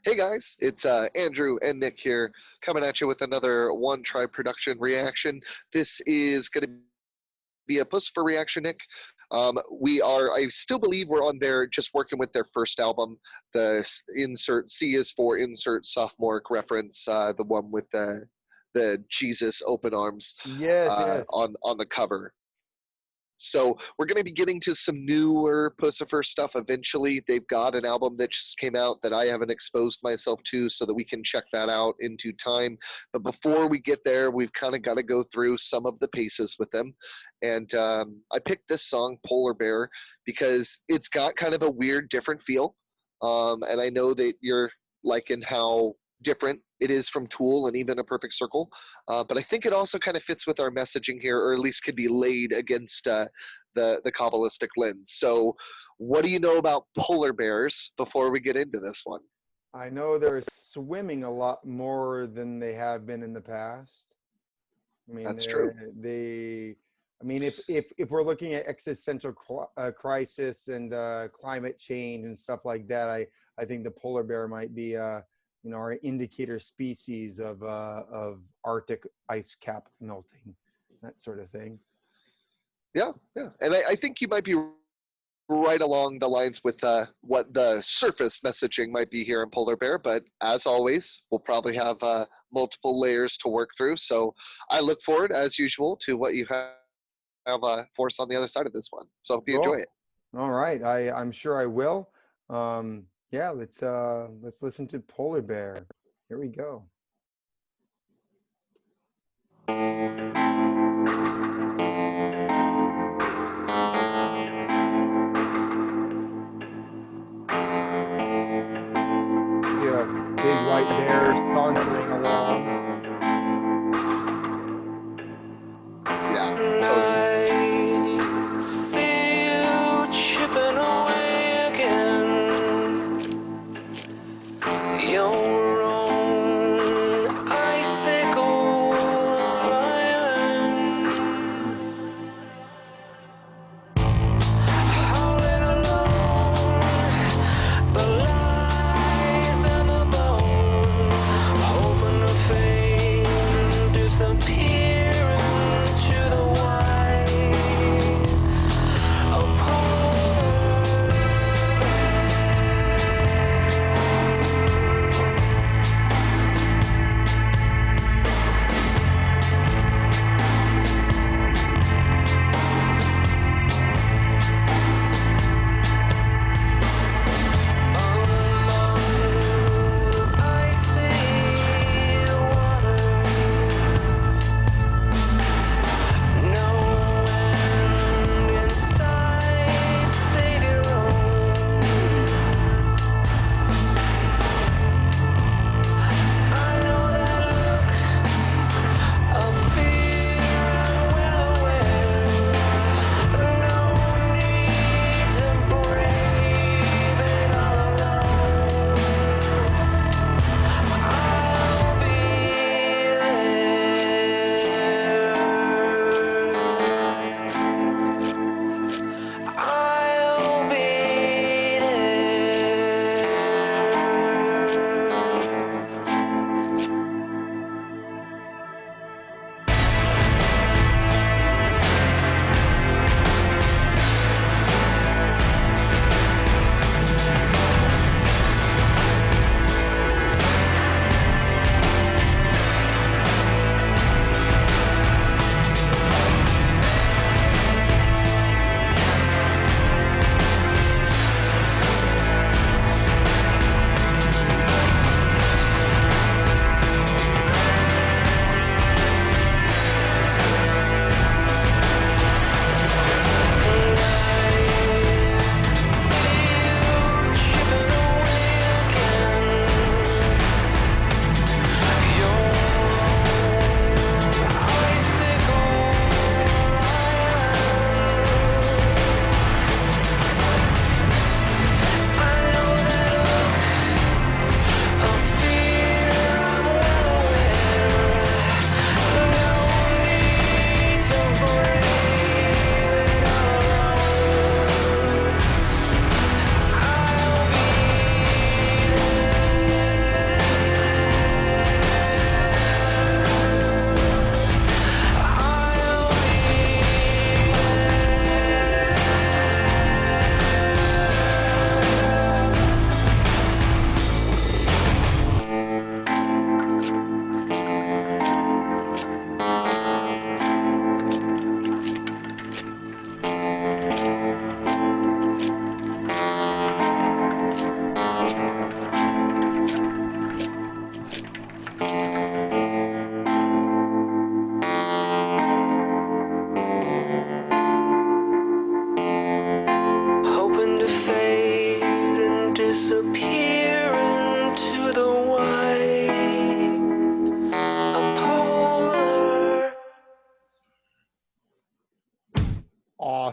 Hey guys, it's Andrew and Nick here, coming at you with another One Tribe production reaction. This is going to be a Puscifer reaction, Nick. I still believe we're on there just working with their first album. The insert C is for insert sophomore reference, the one with the Jesus open arms Yes, yes. on the cover. So we're going to be getting to some newer Puscifer stuff eventually. They've got an album that just came out that I haven't exposed myself to so that we can check that out into time. But before we get there, we've kind of got to go through some of the paces with them. And I picked this song, Polar Bear, because it's got kind of a weird, different feel. And I know that you're liking how different it is from Tool and even A Perfect Circle. But I think it also kind of fits with our messaging here, or at least could be laid against the Kabbalistic lens. So what do you know about polar bears before we get into this one? I know they're swimming a lot more than they have been in the past. I mean, That's true. I mean, if we're looking at existential crisis and climate change and stuff like that, I think the polar bear might be our indicator species of Arctic ice cap melting, that sort of thing. Yeah, and I think you might be right along the lines with what the surface messaging might be here in polar bear. But as always, we'll probably have multiple layers to work through. So I look forward, as usual, to what you have for us on the other side of this one. So I hope you enjoy it. All right, I'm sure I will. Yeah, let's listen to Polar Bear. Here we go. Yeah, big white bear sauntering along. Yeah, totally.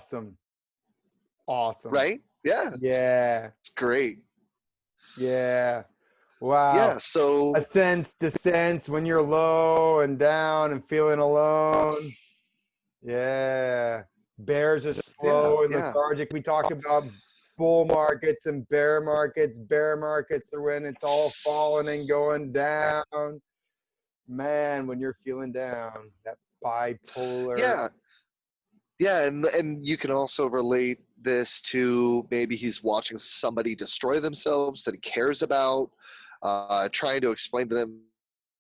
awesome. Awesome. Right? Yeah, Yeah. it's great. Yeah. Wow. Yeah, so Ascents, descents, when you're low and down and feeling alone. Yeah. Bears are yeah, slow and yeah. lethargic. We talk about bull markets and bear markets. Bear markets are when it's all falling and going down. Man, when you're feeling down, that bipolar. Yeah, yeah, and you can also relate this to maybe he's watching somebody destroy themselves that he cares about, trying to explain to them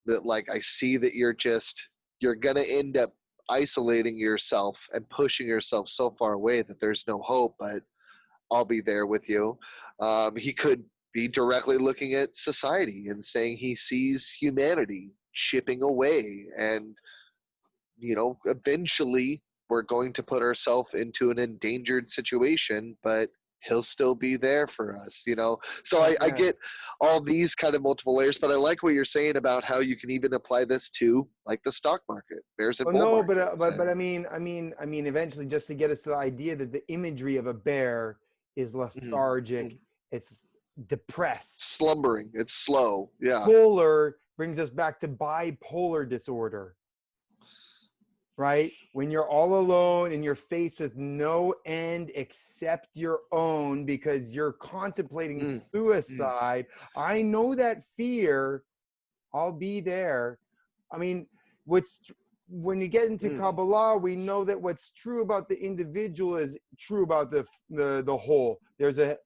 that, like, I see that you're gonna end up isolating yourself and pushing yourself so far away that there's no hope, but I'll be there with you. He could be directly looking at society and saying he sees humanity chipping away, and eventually we're going to put ourselves into an endangered situation, but he'll still be there for us. So I Yeah. get all these kind of multiple layers, but I like what you're saying about how you can even apply this to, like, the stock market, bears and Well, bull no, but markets. but And eventually, just to get us to the idea that the imagery of a bear is mhm, lethargic, mhm. it's depressed. Slumbering, it's slow. Yeah. Polar brings us back to bipolar disorder, right? When you're all alone and you're faced with no end except your own because you're contemplating Mm, mm, suicide. I know that fear. I'll be there. I mean, what's when you get into mm. Kabbalah, we know that what's true about the individual is true about the whole. There's a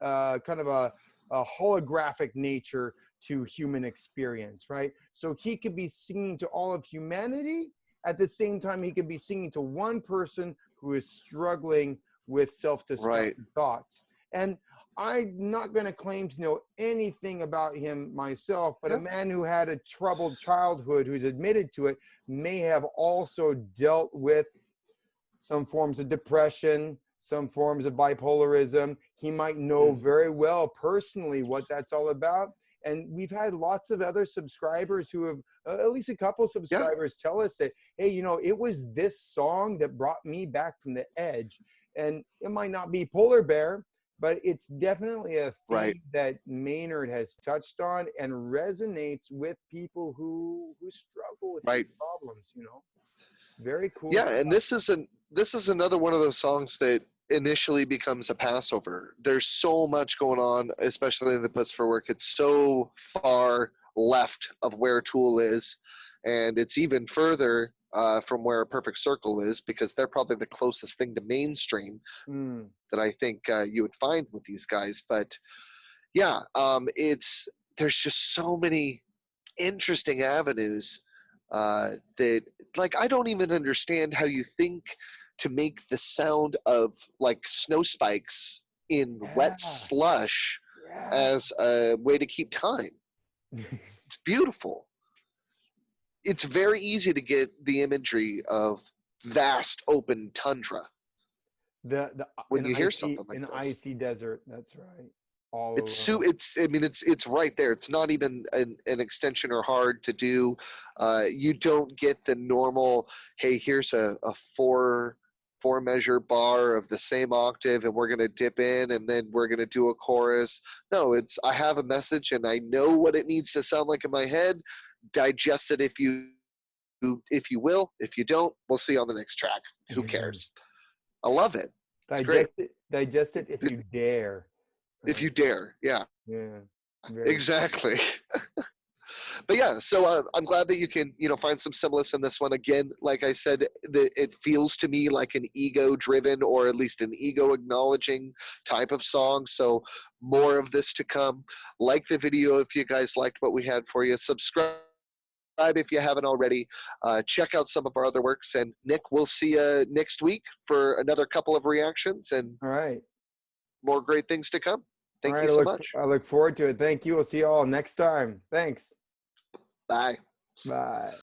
kind of a holographic nature to human experience, right? So he could be singing to all of humanity. At the same time, he could be singing to one person who is struggling with Right. self-destructive thoughts. And I'm not going to claim to know anything about him myself, but a Yeah. man who had a troubled childhood, who's admitted to it, may have also dealt with some forms of depression, some forms of bipolarism. He might know Mm, very well personally what that's all about. And we've had lots of other subscribers who have, at least a couple yeah. subscribers, tell us that, hey, it was this song that brought me back from the edge. And it might not be Polar Bear, but it's definitely a Right. theme that Maynard has touched on and resonates with people who struggle with these Right. problems. Very cool Yeah, and stuff. this is another one of those songs that initially becomes a Passover. There's so much going on, especially in the Puscifer work. It's so far left of where Tool is, and it's even further from where a Perfect Circle is, because they're probably the closest thing to mainstream Mm. that I think you would find with these guys. But yeah, it's there's just so many interesting avenues that, like, I don't even understand how you think to make the sound of, like, snow spikes in wet Yeah, slush yeah. as a way to keep time. It's beautiful. It's very easy to get the imagery of vast open tundra The when you hear something like an this. icy desert. That's right. All It's alone. it's I mean it's right there. It's not even an extension or hard to do. You don't get the normal, hey, here's a four measure bar of the same octave, and we're going to dip in and then we're going to do a chorus. No, it's, I have a message and I know what it needs to sound like in my head. Digest it if you will. If you don't, we'll see you on the next track. Who cares? I love it. It's great. Digest it if you dare. If Right? you dare. Yeah, Yeah. Very cool. exactly. But yeah, so I'm glad that you can find some similar in this one. Again, like I said, it feels to me like an ego driven, or at least an ego acknowledging type of song. So more of this to come. Like the video if you guys liked what we had for you. Subscribe if you haven't already. Check out some of our other works, and Nick, we'll see you next week for another couple of reactions and All right. more great things to come. All Thank right. you so much. I look forward to it. Thank you. We'll see you all next time. Thanks. Bye. Bye.